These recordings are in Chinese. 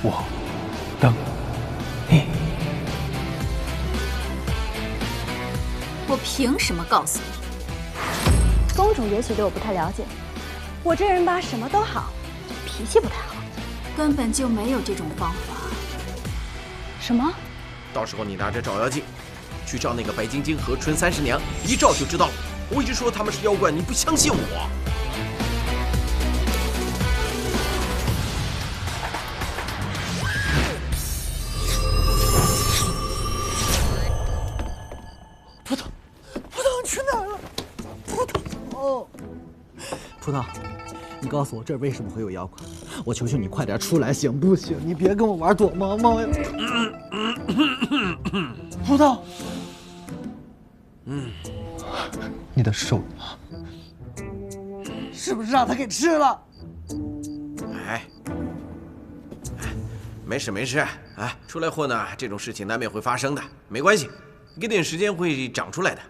我等你。我凭什么告诉你？公主也许对我不太了解，我这人吧什么都好，就脾气不太好。根本就没有这种方法。什么？到时候你拿着照妖镜，去照那个白晶晶和春30娘，一照就知道了。我一直说他们是妖怪，你不相信我。葡萄，葡萄你去哪儿了？葡萄，哦，葡萄，你告诉我这儿为什么会有妖怪？我求求你快点出来，行不行？你别跟我玩躲猫猫呀！葡萄，你的手是不是让他给吃了？哎，没事没事啊，出来混呢，这种事情难免会发生的，没关系，给点时间会长出来的。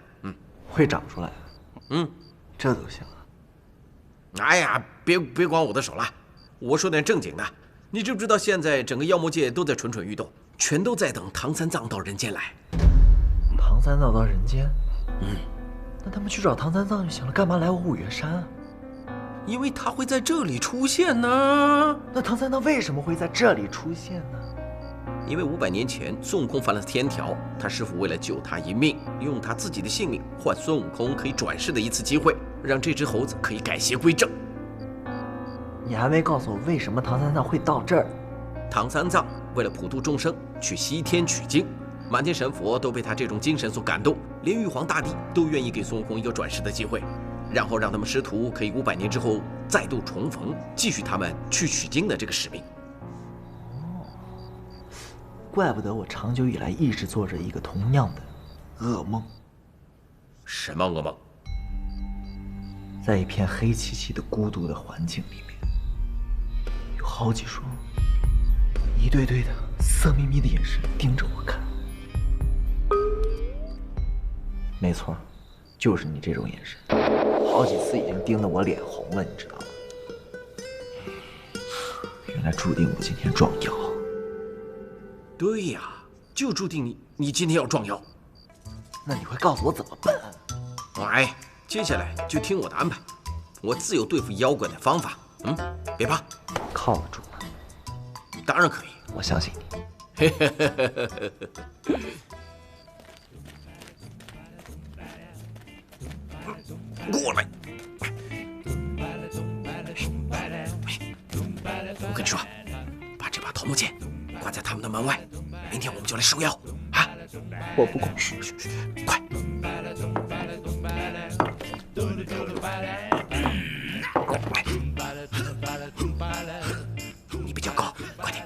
会长出来。这都行啊？哎呀，别管我的手了，我说点正经的。你知不知道现在整个妖魔界都在蠢蠢欲动，全都在等唐三藏到人间来。唐三藏到人间？那他们去找唐三藏就行了，干嘛来我五岳山啊？因为他会在这里出现呢。那唐三藏为什么会在这里出现呢？因为500年前孙悟空犯了天条，他师父为了救他一命，用他自己的性命换孙悟空可以转世的一次机会，让这只猴子可以改邪归正。你还没告诉我为什么唐三藏会到这儿？唐三藏为了普度众生，去西天取经，满天神佛都被他这种精神所感动，连玉皇大帝都愿意给孙悟空一个转世的机会，然后让他们师徒可以500年之后再度重逢，继续他们去取经的这个使命。怪不得我长久以来一直做着一个同样的噩梦。什么噩梦？在一片黑漆漆的孤独的环境里面，有好几双一对对的色眯眯的眼神盯着我看。没错，就是你这种眼神，好几次已经盯得我脸红了，你知道吗？原来注定我今天撞妖。对呀，就注定你今天要撞妖。那你会告诉我怎么办？哎，接下来就听我的安排，我自有对付妖怪的方法。别怕，靠得住吗？当然可以。我相信你。过来。我跟你说，把这把桃木剑挂在他们的门外，明天我们就来收妖啊！我不管，嘘，快！你比较高，快点，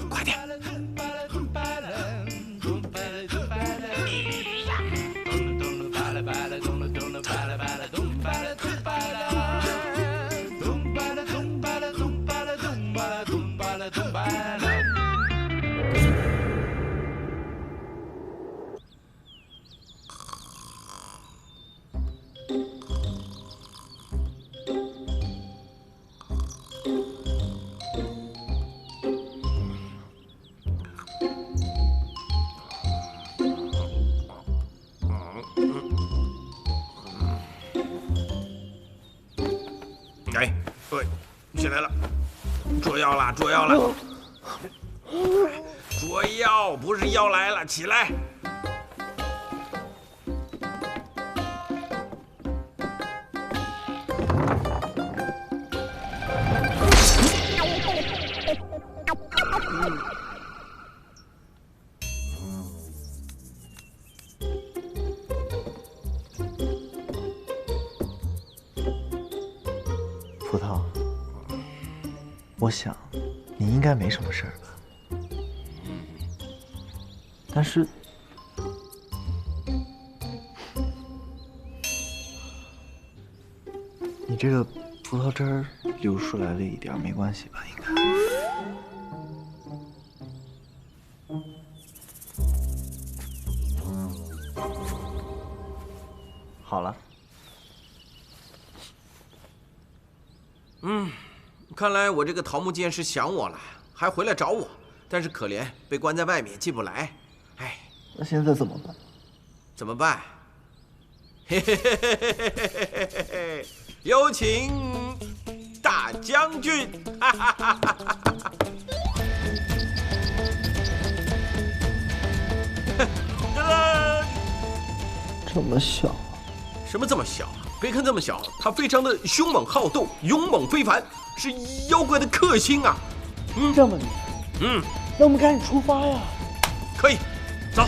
快点！哎，起来了，捉妖了，捉妖了！捉妖不是妖来了，起来！葡萄，我想你应该没什么事儿吧？但是，你这个葡萄汁儿流出来了一点，没关系吧？应该。好了。看来我这个桃木剑是想我了。还回来找我，但是可怜被关在外面进不来。哎，那现在怎么办？怎么办？嘿嘿嘿嘿嘿嘿嘿嘿，有请大将军！哈哈哈哈哈哈！这么小？什么这么小啊？别看这么小，他非常的凶猛好斗，勇猛非凡，是妖怪的克星啊！这么厉害？那我们赶紧出发呀！可以，走。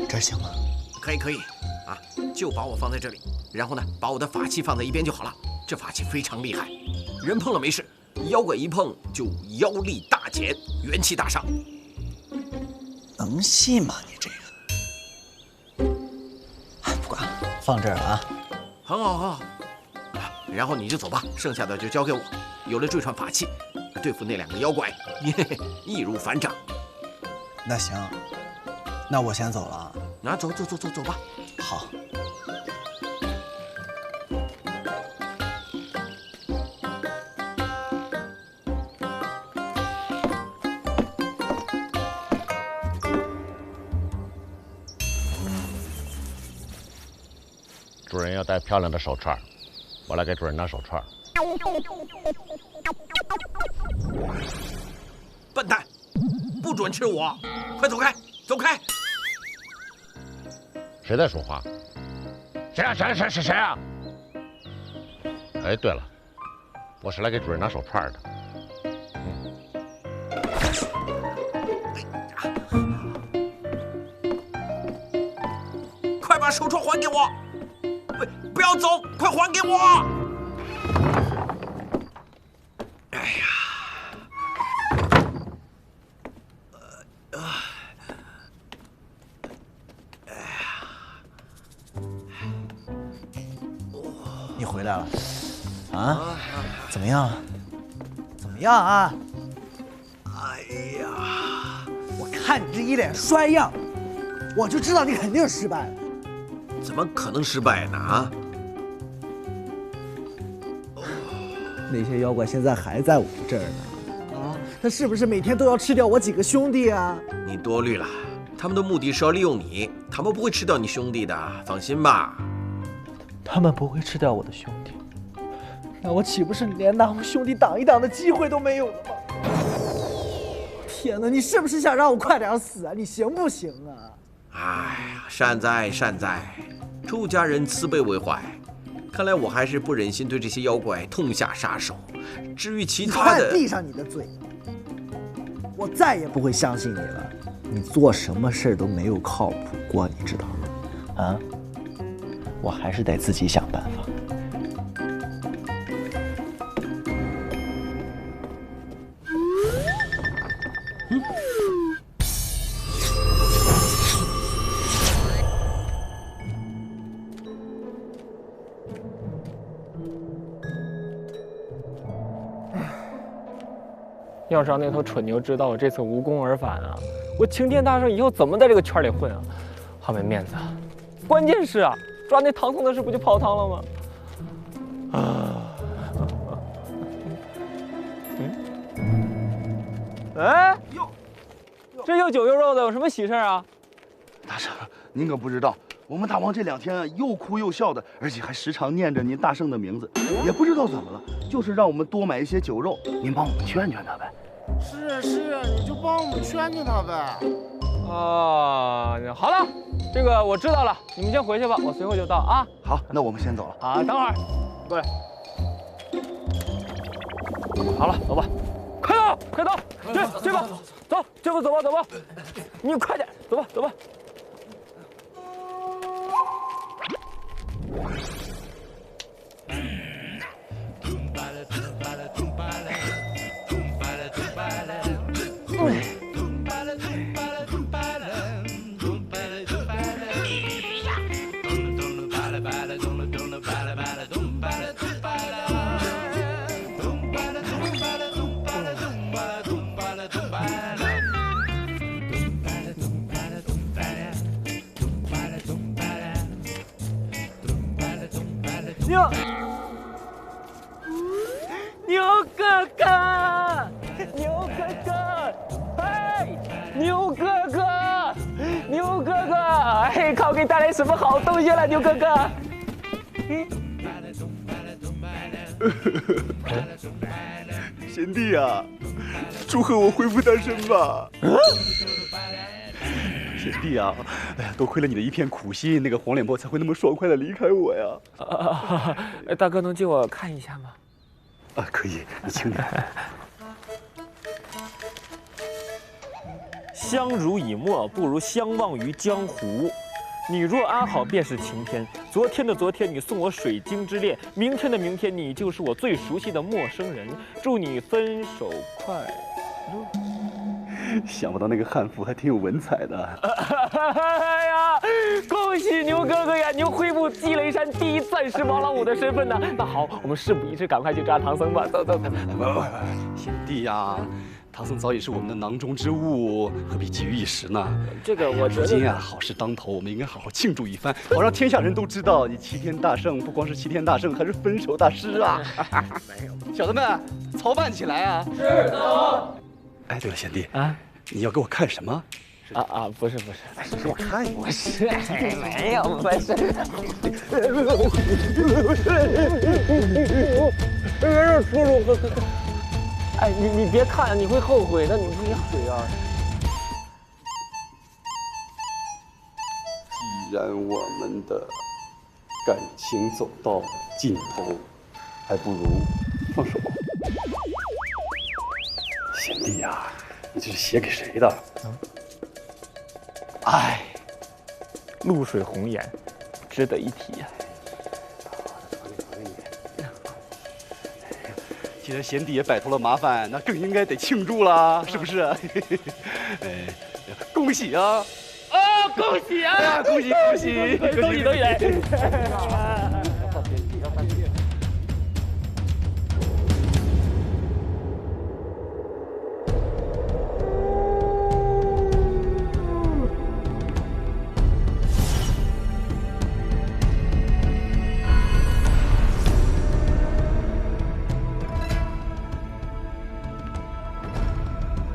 这行吗？可以啊，就把我放在这里，然后呢，把我的法器放在一边就好了。这法器非常厉害，人碰了没事，妖怪一碰就妖力大减，元气大伤。能信吗你这个？哎，不管了，放这儿啊。很好，很好。然后你就走吧，剩下的就交给我。有了这串法器，对付那2个妖怪，易如反掌。那行，那我先走了啊。那走吧。好。主人要戴漂亮的手串，我来给主人拿手串。笨蛋，不准吃我！快走开，走开！谁在说话？谁啊？哎，对了，我是来给主人拿手串的。快把手串还给我！不要走，快还给我！哎呀！你回来了，啊？怎么样？怎么样啊？哎呀！我看你这一脸衰样，我就知道你肯定失败了。怎么可能失败呢？啊！那些妖怪现在还在我这儿呢，啊，他是不是每天都要吃掉我几个兄弟啊？你多虑了，他们的目的是要利用你，他们不会吃掉你兄弟的，放心吧。他们不会吃掉我的兄弟，那我岂不是连拿我兄弟挡一挡的机会都没有了吗？天哪，你是不是想让我快点死啊？你行不行啊？哎呀，善哉，出家人慈悲为怀。看来我还是不忍心对这些妖怪痛下杀手。至于其他的，快闭上你的嘴！我再也不会相信你了。你做什么事都没有靠谱过，你知道吗？啊？我还是得自己想办法。要是让那头蠢牛知道我这次无功而返啊，我擎天大圣以后怎么在这个圈里混啊？好没面子啊！关键是啊，抓那唐僧的事不就泡汤了吗？哎，这又酒又肉的，有什么喜事啊？大圣，您可不知道，我们大王这2天啊，又哭又笑的，而且还时常念着您大圣的名字，也不知道怎么了，就是让我们多买一些酒肉，您帮我们劝劝他呗。是，你就帮我们劝劝他呗。好了，这个我知道了，你们先回去吧，我随后就到啊。好，那我们先走了。好，等会儿，过来。好了，走吧。快走，快走，去吧，走，这不走吧，你快点，走吧。牛哥哥，牛哥哥，哎，牛哥哥，牛哥哥，哎，靠，给带来什么好东西了，牛哥哥？贤弟啊，祝贺我恢复单身吧！贤弟啊，哎呀，多亏了你的一片苦心，那个黄脸婆才会那么爽快的离开我呀！大哥能借我看一下吗？啊，可以，你请你。相濡以沫，不如相忘于江湖。你若安好，便是晴天。昨天的昨天，你送我水晶之恋；明天的明天，你就是我最熟悉的陌生人。祝你分手快乐。想不到那个汉服还挺有文采的。哎呀，恭喜牛哥哥呀！您恢复积雷山第一钻石毛老五的身份呢。那好，我们事不宜迟，赶快去抓唐僧吧。走走走。贤弟呀，唐僧早已是我们的囊中之物，何必急于一时呢？这个我觉得，如今啊，好事当头，我们应该好好庆祝一番，好让天下人都知道你齐天大圣不光是齐天大圣，还是分手大师啊！没有，小子们，操办起来啊！是的。哎，对了，贤弟啊，你要给我看什么？不是，你给我看一下。不是，没有，不是。叔叔，哎，你别看，你会后悔的，你不要水啊。既然我们的感情走到尽头，还不如放手。贤弟呀，你这是写给谁的？哎，露水红颜，值得一提呀。既然贤弟也摆脱了麻烦，那更应该得庆祝啦，是不是？哎，恭喜啊！恭喜啊！恭喜！恭喜！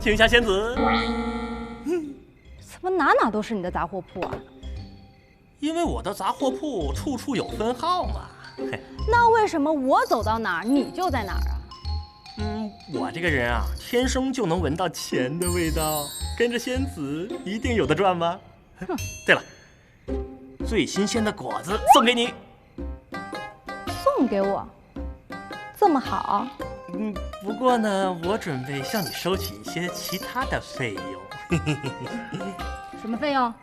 青霞仙子，怎么哪哪都是你的杂货铺啊？因为我的杂货铺处处有分号嘛。那为什么我走到哪儿你就在哪儿啊？我这个人啊，天生就能闻到钱的味道，跟着仙子一定有的赚吧。对了，最新鲜的果子送给你。送给我？这么好？不过呢，我准备向你收取一些其他的费用。什么费用？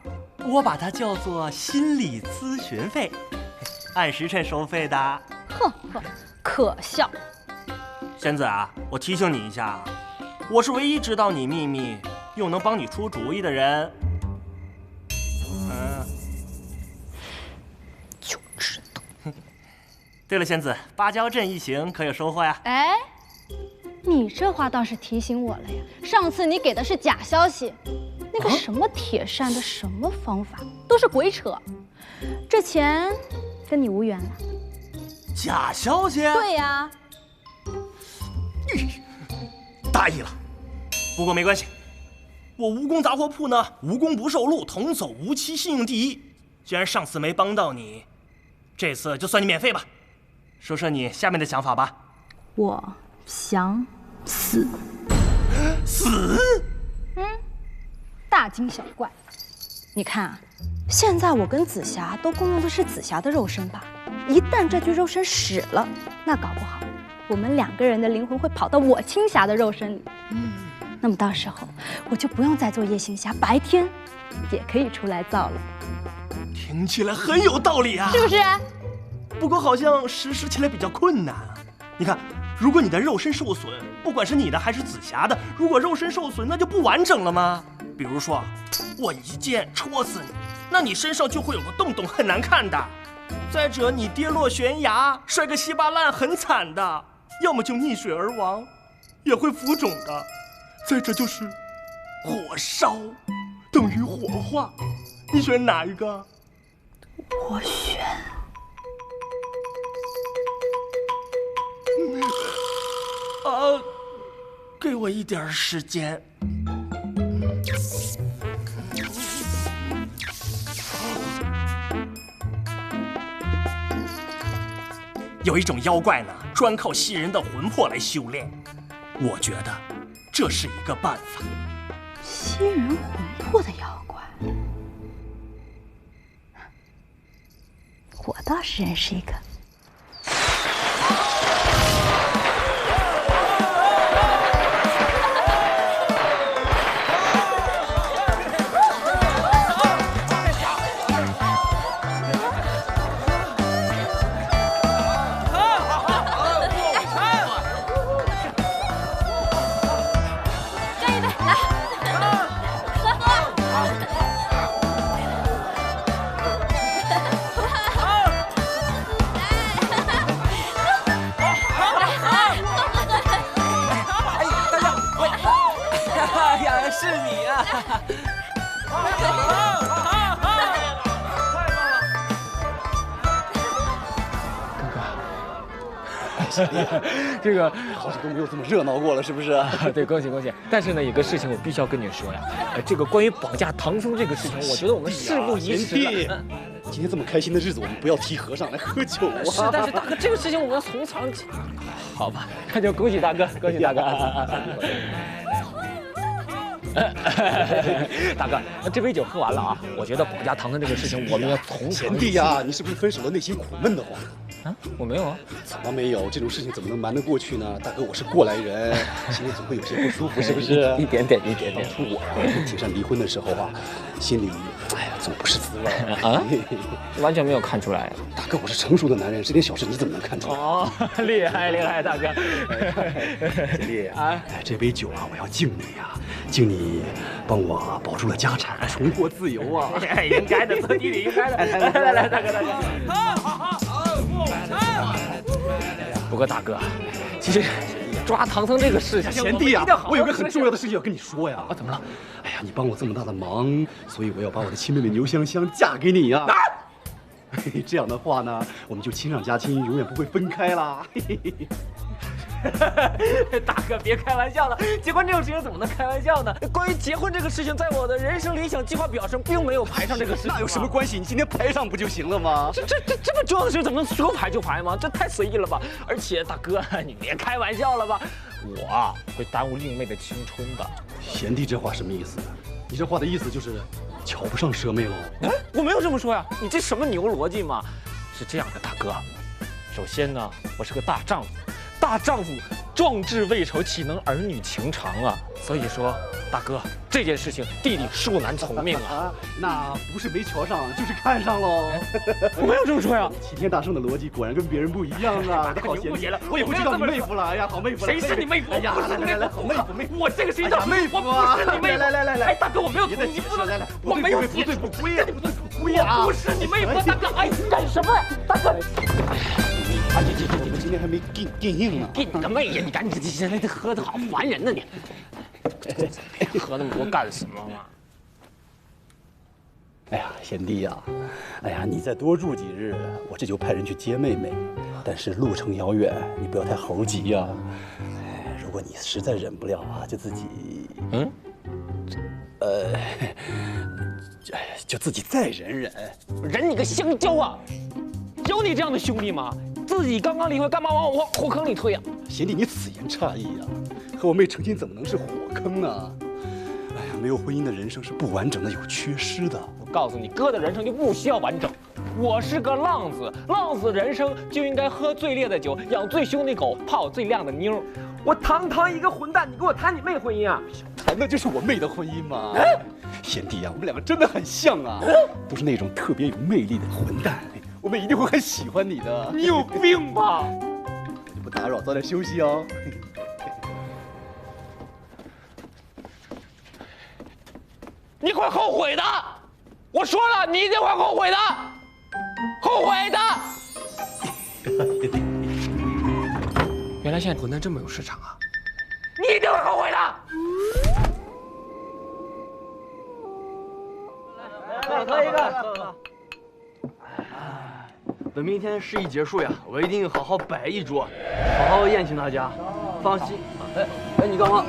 我把它叫做心理咨询费，按时辰收费的。呵呵，可笑。仙子啊，我提醒你一下，我是唯一知道你秘密又能帮你出主意的人。就知道。对了，仙子，芭蕉镇一行可有收获呀？哎，你这话倒是提醒我了呀。上次你给的是假消息，那个什么铁扇的什么方法都是鬼扯，这钱跟你无缘了。假消息？对呀。大意了，不过没关系，我蜈蚣杂货铺呢，无功不受禄，童叟无欺，信用第一。既然上次没帮到你，这次就算你免费吧。说说你下面的想法吧。我想死。死？大惊小怪。你看啊，现在我跟紫霞都共用的是紫霞的肉身吧？一旦这具肉身死了，那搞不好我们两个人的灵魂会跑到我青霞的肉身里。那么到时候我就不用再做夜行侠，白天也可以出来造了。听起来很有道理啊，是不是？不过好像实施起来比较困难啊。你看，如果你的肉身受损，不管是你的还是紫霞的，如果肉身受损，那就不完整了吗？比如说，我一剑戳死你，那你身上就会有个洞洞，很难看的。再者，你跌落悬崖，摔个稀巴烂，很惨的，要么就溺水而亡，也会浮肿的。再者就是火烧，等于火化，你选哪一个？我选给我一点时间。有一种妖怪呢，专靠吸人的魂魄来修炼，我觉得这是一个办法。吸人魂魄的妖怪，我倒是认识一个。这个好久都没有这么热闹过了，是不是？对，恭喜恭喜！但是呢，有个事情我必须要跟你说呀，这个关于绑架唐僧这个事情，我觉得我们事不宜迟了。今天这么开心的日子，我们不要提和尚来喝酒啊！是，但是大哥，这个事情我们从长计。好吧，那就恭喜大哥，恭喜大哥！大哥，那这杯酒喝完了啊，我觉得绑架唐僧这个事情，我们要从贤弟呀，你是不是分手了，内心苦闷的慌？啊，我没有啊，怎么没有？这种事情怎么能瞒得过去呢？大哥，我是过来人，心里总会有些不舒服，是不是？一点点。当初我呀跟铁扇离婚的时候啊，心里总不是滋味啊，完全没有看出来。大哥，我是成熟的男人，这点小事你怎么能看出来？哦，厉害，大哥。贤弟啊，这杯酒啊，我要敬你呀，敬你帮我保住了家产，重获自由啊！应该的，做弟弟应该的。来，大哥。好。不过大哥，其实抓唐僧这个事情，贤弟啊，我有个很重要的事情要跟你说呀。啊，怎么了？哎呀，你帮我这么大的忙，所以我要把我的亲妹妹牛香香嫁给你呀。这样的话呢，我们就亲上加亲，永远不会分开啦。大哥，别开玩笑了，结婚这种事情怎么能开玩笑呢？关于结婚这个事情，在我的人生理想计划表上并没有排上这个事情。那有什么关系？你今天排上不就行了吗？这么重要的事怎么能说排就排吗？这太随意了吧！而且大哥，你别开玩笑了吧？我会耽误令妹的青春的。贤弟，这话什么意思？你这话的意思就是瞧不上蛇妹喽？哎，我没有这么说呀，你这什么牛逻辑嘛？是这样的，大哥，首先呢，我是个大丈夫。大丈夫壮志未酬，岂能儿女情长啊？所以说，大哥，这件事情弟弟恕难从命啊。那不是没瞧上，就是看上喽。我没有这么说呀。齐天大圣的逻辑果然跟别人不一样啊！好贤弟了，我也不知道你妹夫了。哎呀，好妹夫了。谁是你妹夫？哎呀，来，好妹夫。我这个谁叫妹夫啊？我不是你妹夫。来，哎，大哥，我没有，你不能，我没有，不对不归啊，不对不归啊！不是你妹夫，大哥，哎，干什么呀，大哥？啊，你们今天还没定硬呢。定你个妹呀！你赶紧现在喝的好烦人呢你。喝那么多干什么嘛？哎呀，贤弟呀，哎呀，你再多住几日，我这就派人去接妹妹。但是路程遥远，你不要太猴急呀。哎，如果你实在忍不了啊，就自己就自己再忍忍。忍你个香蕉啊！有你这样的兄弟吗？自己刚刚离婚，干嘛往我火坑里推啊？贤弟，你此言差异呀！和我妹成亲怎么能是火坑呢？哎呀，没有婚姻的人生是不完整的，有缺失的。我告诉你，哥的人生就不需要完整。我是个浪子，浪子人生就应该喝最烈的酒，养最凶的狗，泡最靓的妞。我堂一个混蛋，你跟我谈你妹婚姻啊？谈的就是我妹的婚姻吗？贤弟呀，我们两个真的很像啊，都是那种特别有魅力的混蛋。我妹一定会很喜欢你的。你有病吧？我就不打扰，早点休息哦。你会后悔的，我说了，你一定会后悔的，后悔的。原来现在混蛋这么有市场啊！你一定会后悔的。来，喝一个。等明天试艺结束呀，我一定好好摆一桌，好好宴请大家。放心。哎，你干嘛？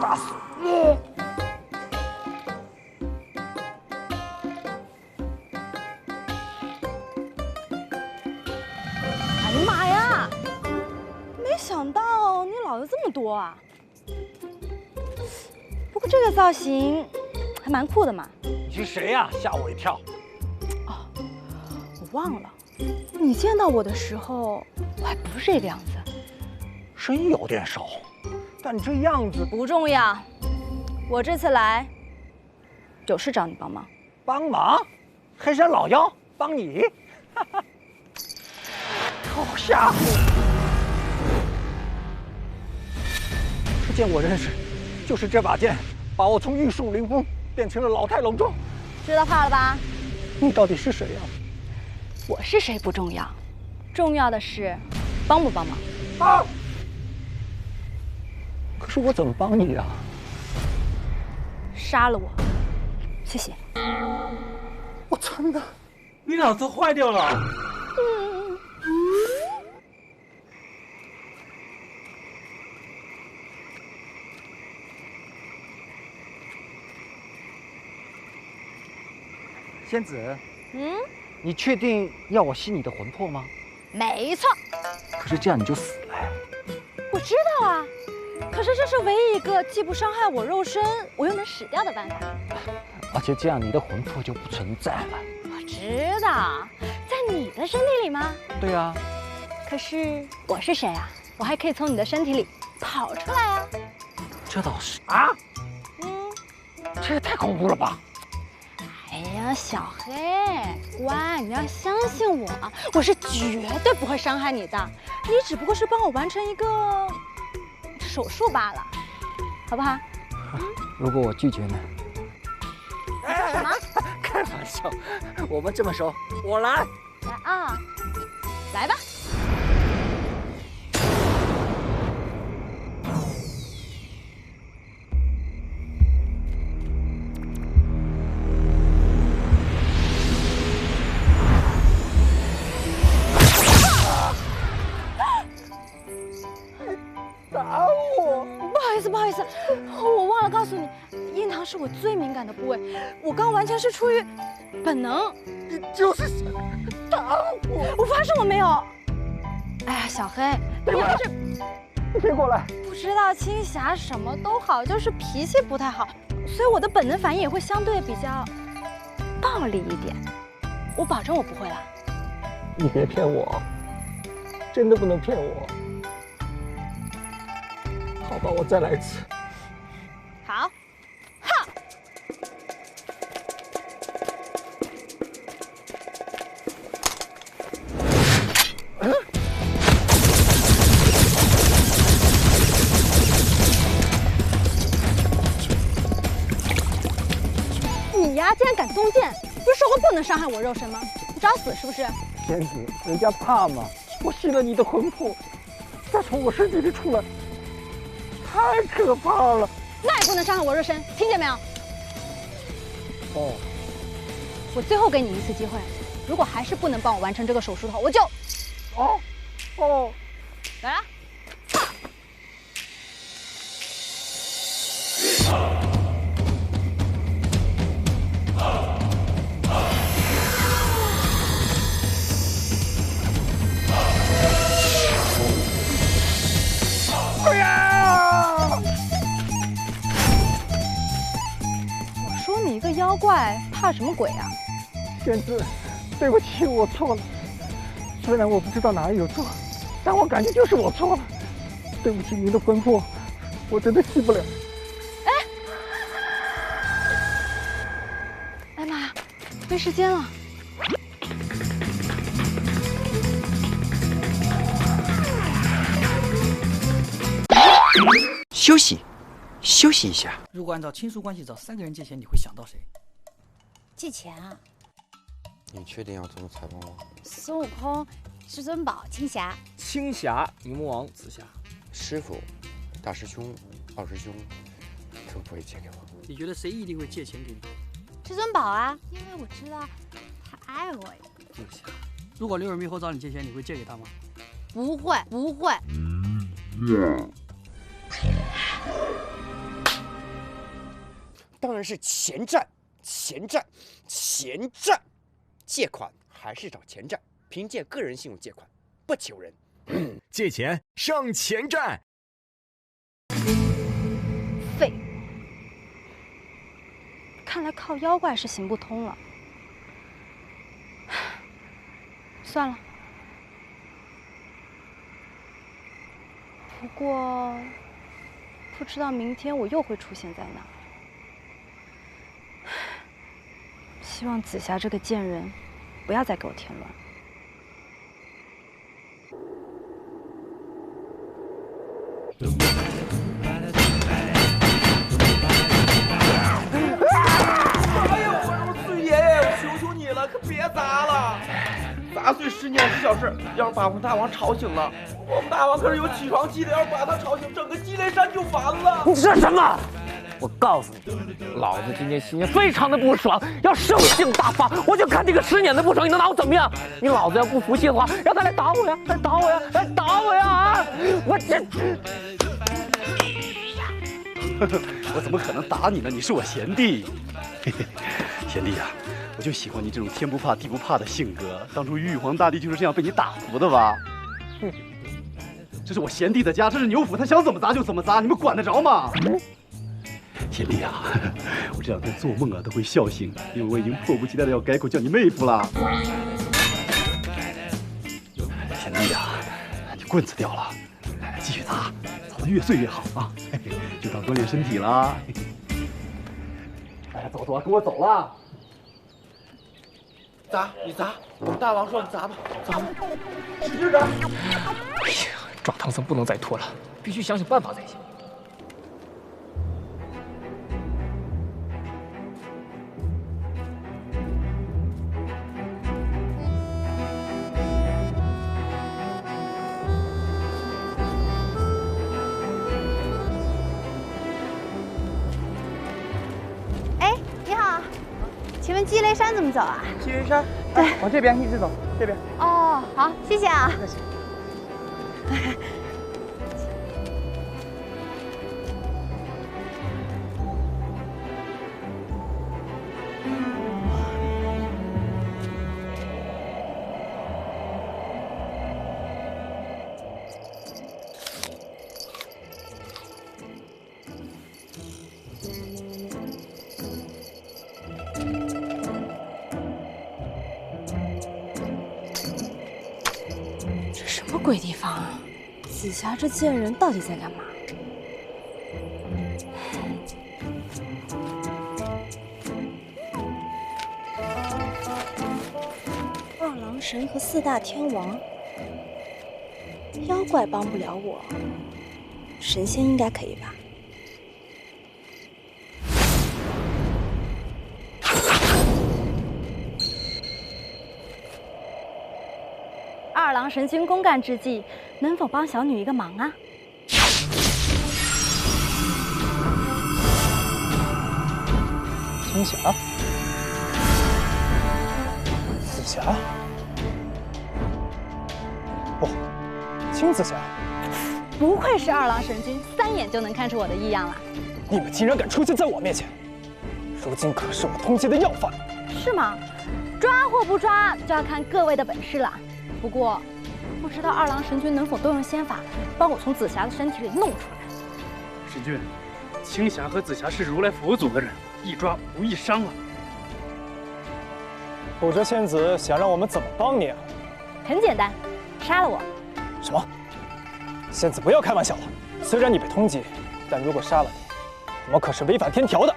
打死我！哎呀妈呀！没想到你老子这么多啊！不过这个造型还蛮酷的嘛。你是谁呀？吓我一跳！哦，我忘了，你见到我的时候，我还不是这个样子。声音有点熟，但你这样子不重要。我这次来，就是找你帮忙。帮忙？黑山老妖帮你？好吓唬！这剑我认识，就是这把剑把我从玉树临风变成了老态龙钟。知道怕了吧？你到底是谁呀？我是谁不重要，重要的是帮不帮忙。帮！可是我怎么帮你啊？杀了我，谢谢。我真的，你脑子坏掉了。仙子，你确定要我吸你的魂魄吗？没错。可是这样你就死了。我知道啊，可是这是唯一一个既不伤害我肉身，我又能死掉的办法。而且这样你的魂魄就不存在了。我知道，在你的身体里吗？对啊。可是我是谁啊？我还可以从你的身体里跑出来啊。这倒是啊。这也太恐怖了吧！哎呀，小黑，乖，你要相信我，我是绝对不会伤害你的。你只不过是帮我完成一个手术罢了，好不好？如果我拒绝呢？什么？开玩笑，我们这么熟，我来。来啊，来吧。打我！不好意思，我忘了告诉你，印堂是我最敏感的部位，我刚完全是出于本能。你就是想打我！我发誓我没有。哎呀，小黑，你要是别过来！不知道青霞什么都好，就是脾气不太好，所以我的本能反应也会相对比较暴力一点。我保证我不会了。你别骗我，真的不能骗我。好吧，我再来一次。好，哈！你呀，竟然敢动剑！不是说过不能伤害我肉身吗？你找死是不是？仙子，人家怕吗？我吸了你的魂魄，再从我身体里出来。太可怕了！那也不能伤害我肉身，听见没有？哦，我最后给你一次机会，如果还是不能帮我完成这个手术的话，我就……哦，来了。哎呀！我说你一个妖怪怕什么鬼啊？仙子，对不起，我错了。虽然我不知道哪里有错，但我感觉就是我错了。对不起，您的魂魄，我真的吸不了。哎妈呀，没时间了。休息一下。如果按照亲属关系找3个人借钱，你会想到谁？借钱啊？你确定要这么采访我？孙悟空、至尊宝、青霞。青霞、牛魔王、紫霞。师傅、大师兄、二师兄都不会借给我。你觉得谁一定会借钱给你？至尊宝啊，因为我知道他爱我呀。紫霞，如果刘尔明后找你借钱，你会借给他吗？不会。当然是钱站，钱站，钱站。借款还是找钱站，凭借个人信用借款，不求人。借钱上钱站。废。看来靠妖怪是行不通了。算了。不过，不知道明天我又会出现在哪。希望紫霞这个贱人，不要再给我添乱。哎呦，我说崔爷爷，我求求你了，可别砸了！砸碎10年是小事，要是把我们大王吵醒了，我们大王可是有起床气的，要是把他吵醒，整个积雷山就完了。你说什么？我告诉你，老子今天心情非常的不爽，要兽性大发，我就看这个10年的不爽，你能拿我怎么样？你老子要不服气的话，让他来打我呀，来打我呀，来打我呀！啊！我这，我怎么可能打你呢？你是我贤弟，贤弟呀，我就喜欢你这种天不怕地不怕的性格。当初玉皇大帝就是这样被你打服的吧？这是我贤弟的家，这是牛府，他想怎么砸就怎么砸，你们管得着吗？贤弟啊，我这两天做梦啊都会笑醒，因为我已经迫不及待的要改口叫你妹夫了。贤弟啊，你棍子掉了，继续砸，砸得越碎越好啊，就当锻炼身体了。哎，走走啊，跟我走了。砸，你砸，我们大王说你砸吧，砸吧，使劲砸！哎呀，抓唐僧不能再拖了，必须想想办法才行。请问积雷山怎么走啊？积雷山，对，往这边一直走，这边。哦，好，谢谢啊。客气。什么鬼地方啊！紫霞这贱人到底在干嘛？二郎神和4大天王，妖怪帮不了我，神仙应该可以吧？二郎神君公干之际，能否帮小女一个忙啊？青霞，紫霞，不，青紫霞。不愧是二郎神君，3眼就能看出我的异样了。你们竟然敢出现在我面前，如今可是我通缉的要犯。是吗？抓或不抓，就要看各位的本事了。不过，不知道二郎神君能否动用仙法，帮我从紫霞的身体里弄出来。神君，青霞和紫霞是如来佛祖的人，一抓无一伤啊。不知仙子想让我们怎么帮你啊？很简单，杀了我。什么？仙子不要开玩笑了。虽然你被通缉，但如果杀了你，我们可是违反天条的。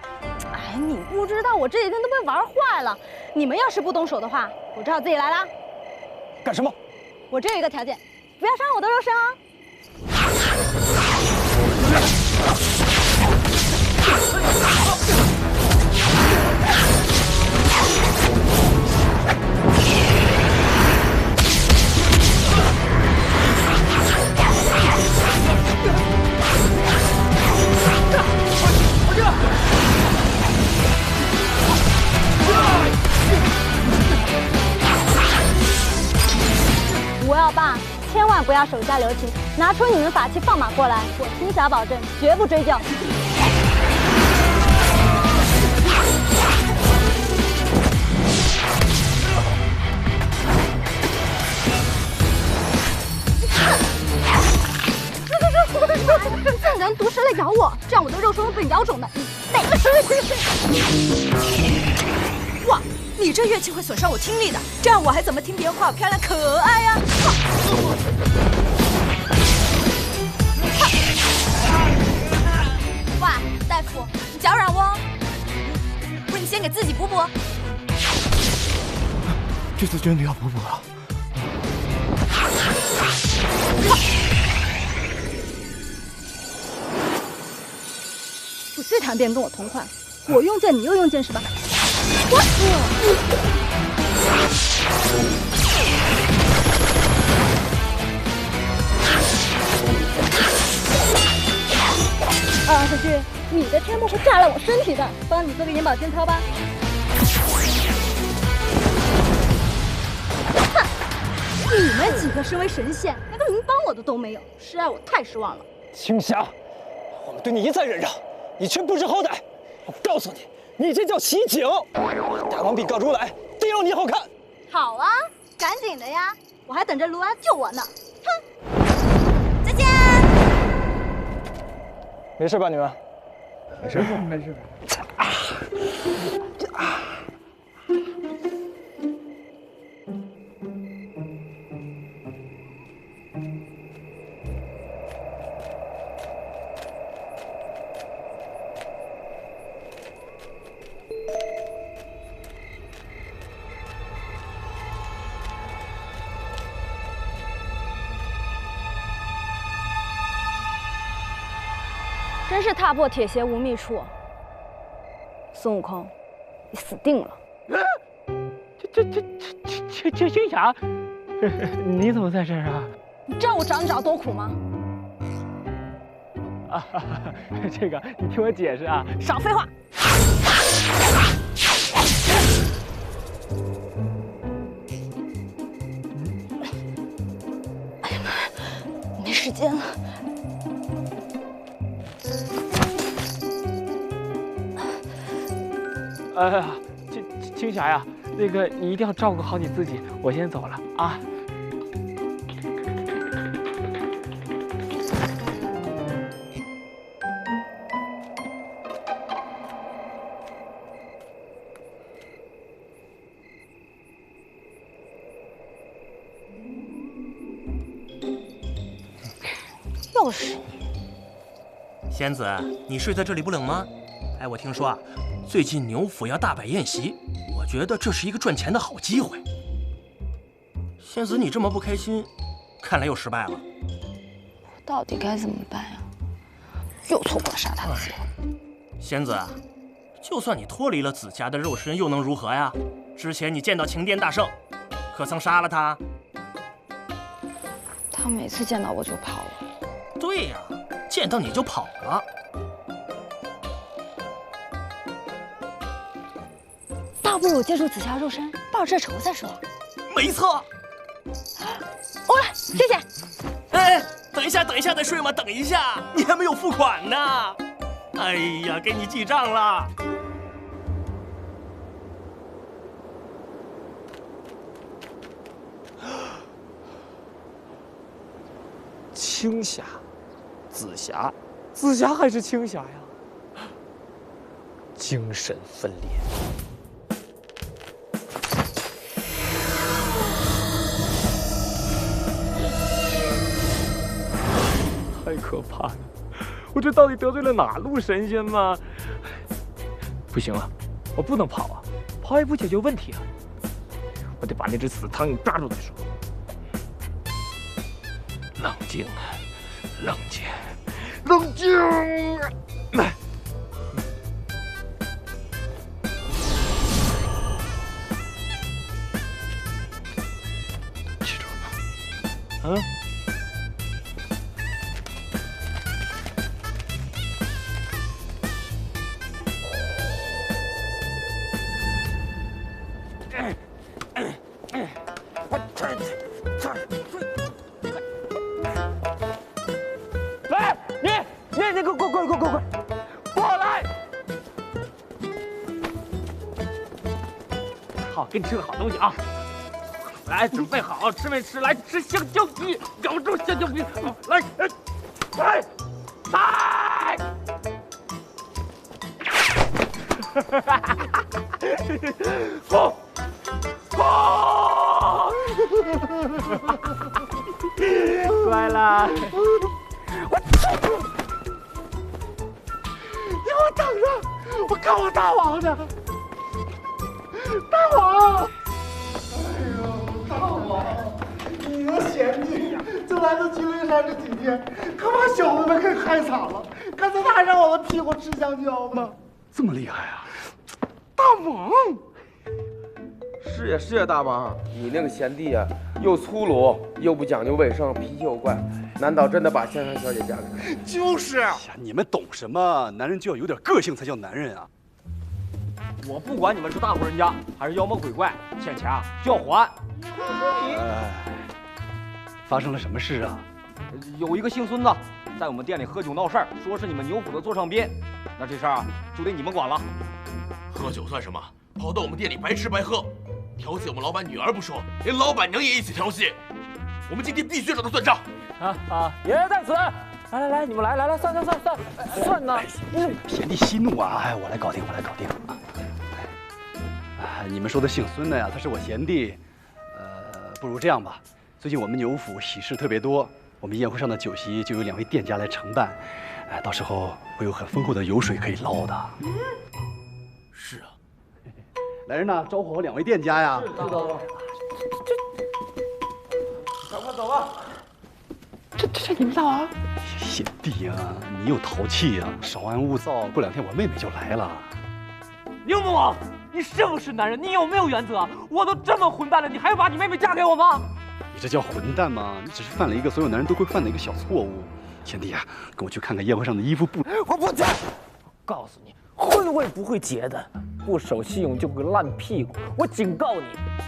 哎，你不知道我这几天都被玩坏了。你们要是不动手的话，我只好自己来了。干什么？我这有一个条件，不要伤我的肉身哦。我要爸，千万不要手下留情，拿出你们法器放马过来，我青霞保证绝不追究。等毒蛇来咬我，这样我的肉身会被咬肿的。你得。哇，你这乐器会损伤我听力的，这样我还怎么听别人夸我漂亮可爱呀？哇，大夫，你脚软哦，不是你先给自己补补。这次真的要补补了。我最讨厌别人跟我同款，我用剑你又用剑是吧？小旭，你的天幕会炸烂我身体的，帮你做个眼保健操吧。哼，你们几个身为神仙，连个能帮我的都没有，是让我太失望了。青霞，我们对你一再忍让，你却不知好歹。我告诉你，你这叫袭警！大王比告出来，定要你好看。好啊，赶紧的呀，我还等着卢安救我呢。哼，再见。没事吧你们？没事，没事。真是踏破铁鞋无觅处，孙悟空，你死定了！青霞，你怎么在这儿啊？你知道我找你找多苦吗？啊，这个你听我解释啊！少废话！哎呀妈，没时间了。青霞呀，那个你一定要照顾好你自己，我先走了啊。又是你，仙子，你睡在这里不冷吗？哎，我听说啊，最近牛府要大摆宴席，我觉得这是一个赚钱的好机会。仙子，你这么不开心，看来又失败了。我到底该怎么办呀？又错过了杀他的机会。仙子，就算你脱离了紫霞的肉身，又能如何呀？之前你见到擎天大圣，可曾杀了他？他每次见到我就跑了。对呀，见到你就跑了。倒不如我借助紫霞肉身报这仇再说。没错。我来，谢谢。哎，等一下，再睡吗？等一下，你还没有付款呢。哎呀，给你记账了。青霞，紫霞，紫霞还是青霞呀？精神分裂。太可怕了！我这到底得罪了哪路神仙吗？不行啊，我不能跑啊，跑也不解决问题啊！我得把那只死苍蝇抓住再说。冷静，冷静，冷静！记住了，啊？给你吃个好东西啊！来，准备好，吃没吃？来吃香蕉皮，咬住香蕉皮，来，来，来！风，乖了。我操！你给我等着！我告我大王呢！大王！哎呦，大王！你的贤弟就来到金陵山这几天，可把小子们给害惨了，刚才他还让我们屁股吃香蕉呢。这么厉害啊！大王！是呀是呀，大王，你那个贤弟啊，又粗鲁又不讲究卫生，脾气又怪，难道真的把香香小姐嫁给他？就是啊！你们懂什么？男人就要有点个性才叫男人啊！我不管你们是大户人家还是妖魔鬼怪，欠钱啊就要还。发生了什么事啊？有一个姓孙的在我们店里喝酒闹事儿，说是你们牛府的座上宾，那这事儿啊就得你们管了。喝酒算什么？跑到我们店里白吃白喝，调戏我们老板女儿不说，连老板娘也一起调戏。我们今天必须找他算账。爷爷在此。来，你们来，算呢。贤弟息怒啊！我来搞定。你们说的姓孙的呀，他是我贤弟。不如这样吧，最近我们牛府喜事特别多，我们宴会上的酒席就有2位店家来承办，到时候会有很丰厚的油水可以捞的。是啊，来人呐，招呼好2位店家呀！是的。快走吧。这你们大王？贤弟呀，你有淘气呀，稍安勿躁，过2天我妹妹就来了。牛魔王，你是不是男人？你有没有原则？我都这么混蛋了，你还要把你妹妹嫁给我吗？你这叫混蛋吗？你只是犯了一个所有男人都会犯的一个小错误。贤弟呀，跟我去看看宴会上的衣服布。我不去。告诉你，婚会不会结的，不守信用就会烂屁股。我警告你，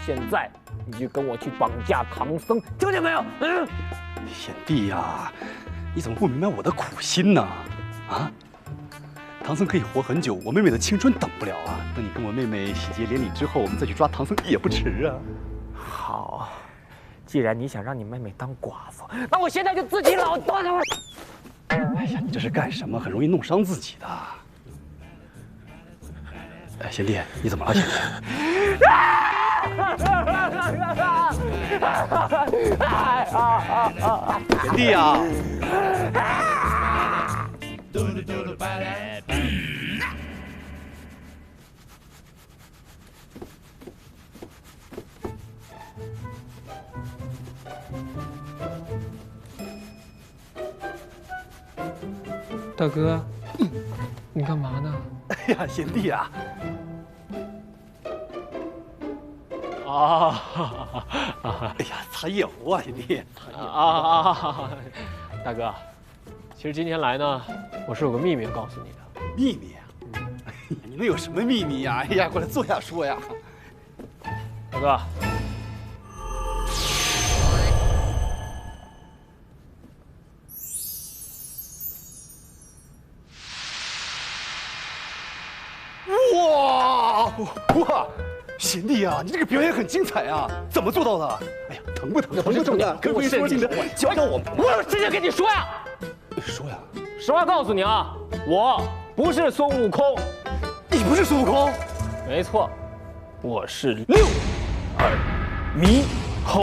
现在你就跟我去绑架唐僧，听见没有？贤弟呀，你怎么不明白我的苦心呢？啊？唐僧可以活很久，我妹妹的青春等不了啊！等你跟我妹妹喜结连理之后，我们再去抓唐僧也不迟啊！好，既然你想让你妹妹当寡妇，那我现在就自己老断了。哎呀，你这是干什么？很容易弄伤自己的。哎，贤弟，你怎么了，贤弟？贤弟啊！大哥，你干嘛呢？哎呀，贤弟啊！哎呀，擦夜壶啊，贤弟！大哥，其实今天来呢，我是有个秘密要告诉你的。秘密啊？哎呀，你能有什么秘密呀？哎呀，过来坐下说呀。大哥。哇！贤弟啊，你这个表演很精彩啊，怎么做到的？哎呀，疼不疼？疼不疼的？可不可以说你的？教我。我有事情跟你说呀。说呀。实话告诉你啊，我不是孙悟空。你不是孙悟空？没错，我是6耳猕猴